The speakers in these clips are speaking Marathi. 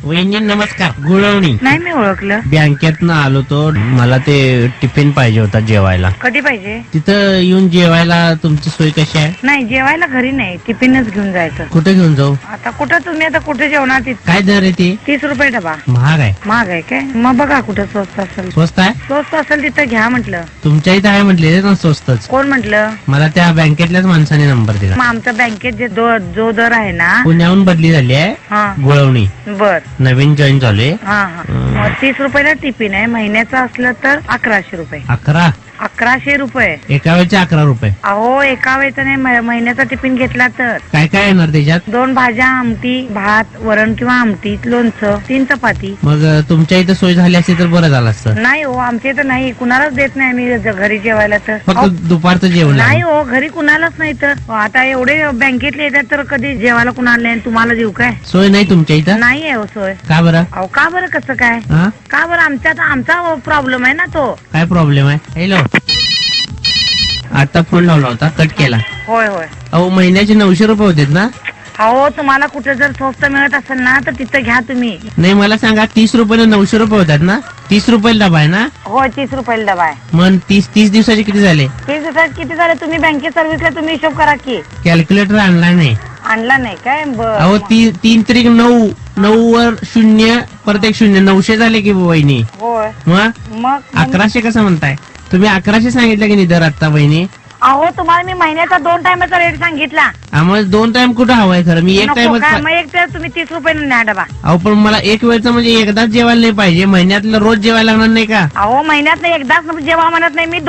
वहिनी नमस्कार. गुळवणी. नाही मी ओळखलं. बँकेतनं आलो तो, मला ते टिफिन पाहिजे होता जेवायला. कधी पाहिजे? तिथं येऊन जेवायला तुमची सोय कशी आहे? नाही जेवायला घरी नाही, टिफिनच घेऊन जायचं. कुठे घेऊन जाऊ? आता कुठं तुम्ही आता कुठे जेवणार? काय दर आहे ती? 30 रुपये डबा. महाग आहे. महाग आहे काय? मग बघा कुठं स्वस्त असेल. स्वस्त आहे? स्वस्त असेल तिथं घ्या म्हटलं. तुमच्या इथं आहे म्हटले ना स्वस्तच. कोण म्हटलं? मला त्या बँकेतल्याच माणसाने नंबर दिला. मग आमच्या बँकेत जो दर आहे ना, पुण्याहून बदली झाली आहे. हा गुळवणी. बर. नवीन जॉईन झाले. हा हा. मग 30 रुपयाला टिफिन आहे. महिन्याचं असलं तर 1100 रुपये. 1100 रुपये. एका वेळचे 11 रुपये. अहो एका वेळेचा नाही, महिन्याचा टिफिन घेतला तर. काय काय येणार त्याच्यात? 2 भाज्या, आमटी, भात, वरण किंवा आमटी, लोणचं, 3 चपाती. मग तुमच्या इथं सोय झाली असती तर बरं झालं असतं. नाही हो, आमच्या इथं नाही, कुणालाच देत नाही आम्ही घरी जेवायला तर. फक्त दुपारचं जेवण नाही हो, घरी कुणालाच नाही तर. आता एवढे बँकेतले येतात तर कधी जेवायला कुणाला नाही. तुम्हाला देऊ काय? सोय नाही तुमच्या इथं? नाही आहे हो सोय. का बरं? अहो का बरं? कसं काय? का बरं? आमचा प्रॉब्लेम आहे ना तो. काय प्रॉब्लेम आहे? हॅलो, आता फोन लावला होता, कट केला. होय होय. अहो महिन्याचे 900 रुपये होते ना? अहो तुम्हाला कुठे जर स्वस्त मिळत असेल ना तर तिथं घ्या तुम्ही. नाही मला सांगा, 30 रुपयाला 900 रुपये होतात ना? 30 रुपयाला डबा आहे ना? होय 30 रुपयाला डबा आहे. मग 30 दिवसाचे किती झाले? 30 दिवसात किती झाले? तुम्ही बँकेत सर्व्हिसला तुम्ही हिशोब करा की. कॅल्क्युलेटर आणला नाही? आणला नाही काय? अहो 3 त्रिक 9, 9 वर 0 परत 1 0, 900 झाले की वहिनी. होय. मग 1100 कसं म्हणताय तुम्ही? 1100 सांगितलं की नाही दर आता वहिनी? अहो तुम्हाला मी महिन्याचा 2 टाइमचा रेट सांगितला. आम्हाला 2 टाइम कुठं हवाय खरं? मी एक टाइम. मग एक तर तुम्ही 30 रुपये न्या डबा. अहो पण मला एक वेळचं म्हणजे एकदाच जेवायला नाही पाहिजे, महिन्यातलं रोज जेवायला लागणार नाही का? अहो महिन्यात नाही, एकदाच जेवा म्हणत नाही मी.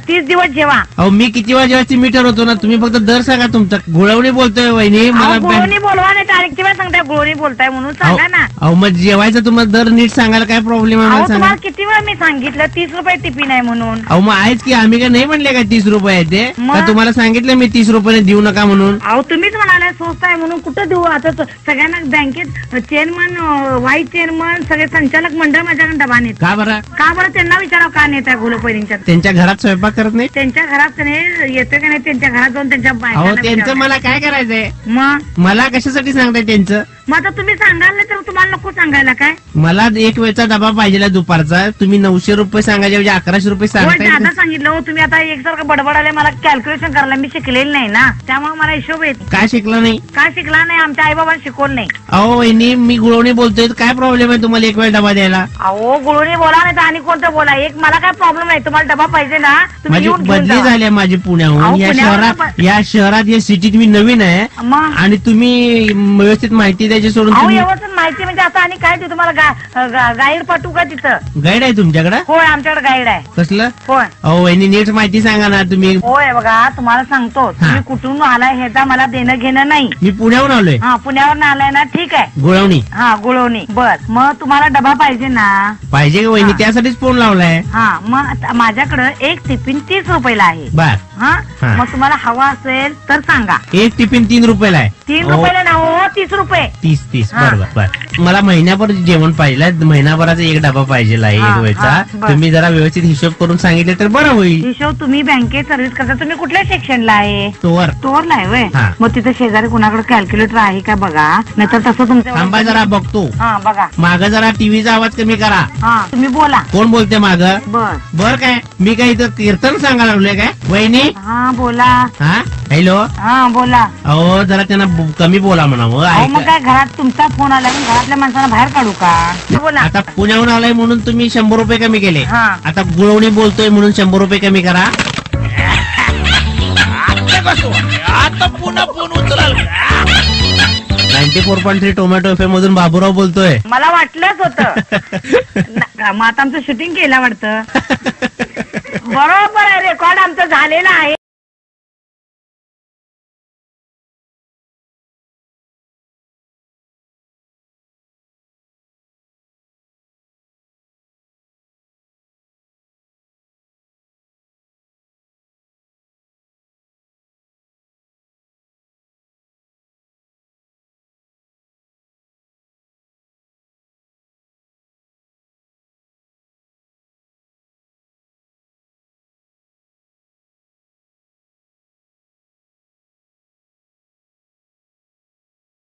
30 दिवस जेवा. अहो मी किती वेळा जेवायची मीटर होतो ना, तुम्ही फक्त दर सांगा तुमचा. गुळवणी बोलतोय वहिनी. मला गुळवणी बोलवा नाही, तारीख वेळा सांगताय गुळवणी बोलताय म्हणून सांगा ना. अहो मग जेवायचं तुम्हाला दर नीट सांगायला काय प्रॉब्लेम आहे? तुम्हाला किती वेळा मी सांगितलं 30 रुपये टिफिन आहे म्हणून. अहो मग आहेच की, आम्ही काय नाही म्हणले का 30 रुपये आहे ते? का तुम्हाला सांगितलं मी 30 रुपये देऊ नका म्हणून? अहो तुम्हीच म्हणाले स्वस्त आहे म्हणून. कुठं देऊ आता? सगळ्यांना बँकेत चेअरमन, व्हाईस चेअरमन, सगळे संचालक मंडळ माझ्याकडे डबा नेत. का बरं? त्यांना विचारावं का नेत आहे गुळवणीच्या? त्यांच्या घरात स्वयंपाक करत नाही? त्यांच्या घरात येतं का नाही? त्यांच्या घरात जाऊन त्यांच्या बायकांना त्यांचं मला काय करायचंय? मग मला कशासाठी सांगताय त्यांचं? मग आता तुम्ही सांगाल ना, तर तुम्हाला नको सांगायला काय? मला एक वेळचा डबा पाहिजे दुपारचा. तुम्ही 900 रुपये सांगायचे म्हणजे 1100 रुपये सांगताय. आता सांगितलं हो तुम्ही. आता एकसारखं बडबडाले. मला कॅल्क्युलेशन करायला मी शिकलेली नाही ना, त्यामुळे मला हिशोब येत. काय शिकला नाही? काय शिकला नाही? आमच्या आई बाबांना शिकवलं नाही. अहो वहिनी, मी गुळवणी बोलतोय, काय प्रॉब्लेम आहे तुम्हाला एक वेळ डबा द्यायला? अहो गुळवणी बोला नाही तर आणि कोणतं बोला. एक मला काय प्रॉब्लेम नाही. तुम्हाला डबा पाहिजे ना, तुम्ही माझी बदली झाली माझी पुण्याहून. या शहरात या सिटीत मी नवीन आहे आणि तुम्ही व्यवस्थित माहिती द्यायची सोडून माहिती म्हणजे आता आणि काय देऊ तुम्हाला? गाईड पाठवू का तिथं? गाईड आहे तुमच्याकडे? होय आमच्याकडे गाईड आहे. कसलं? होय. अहो वहिनी नीट माहिती सांगा ना तुम्ही. होय बघा तुम्हाला सांगतो, तुम्ही कुठून आलाय ह्याचा मला देणं घेणं नाही. मी पुण्याहून आलोय. हा पुण्यावरून आलाय ना, ठीक आहे. गुळवणी. हा गुळवणी. बर मग तुम्हाला डबा पाहिजे ना? पाहिजे का वहिनी? त्यासाठीच फोन लावलाय. हा मग माझ्याकडे एक टिफिन 30 रुपयाला आहे. बर. हा मग तुम्हाला हवा असेल तर सांगा. एक टिफिन 3 रुपयाला आहे? 3 रुपयाला ना हो, 30 रुपये. 30 बरोबर. मला महिन्याभर जेवण पाहिजे, महिनाभराचा एक डबा पाहिजे एक वेळचा. तुम्ही जरा व्यवस्थित हिशोब करून सांगितले तर बरं होईल. हिशोब तुम्ही बँकेत सर्व्हिस करता. तुम्ही कुठल्या सेक्शनला आहे? स्टोअरला आहे व्हय. मग तिथे शेजारी कुणाकडे कॅल्क्युलेटर आहे का बघा, नाहीतर तसं तुमचं. थांबा जरा बघतो. हा बघा. माग जरा टीव्हीचा आवाज कमी करा. हा तुम्ही बोला. कोण बोलते माग? बर काय मी काय इथं कीर्तन सांगायला लागलोय काय वहिनी? हा बोला. हा हॅलो. हा बोला. अहो जरा त्यांना कमी बोला म्हणावं. मग काय घरात तुमचा फोन आला, घरातल्या माणसांना बाहेर काढू का? बोला. आता पुण्याहून आलाय म्हणून तुम्ही 100 रुपये कमी केले. आता गुळवणी बोलतोय म्हणून 100 रुपये कमी करा. आता पुन्हा फोन उचलाल. 94.3 टोमॅटो FM मधून बाबूराव बोलतोय. मला वाटलंच होतं. मग आता आमचं शूटिंग केलं वाटतं. बरोबर आहे, रेकॉर्ड आमचं झालेलं आहे.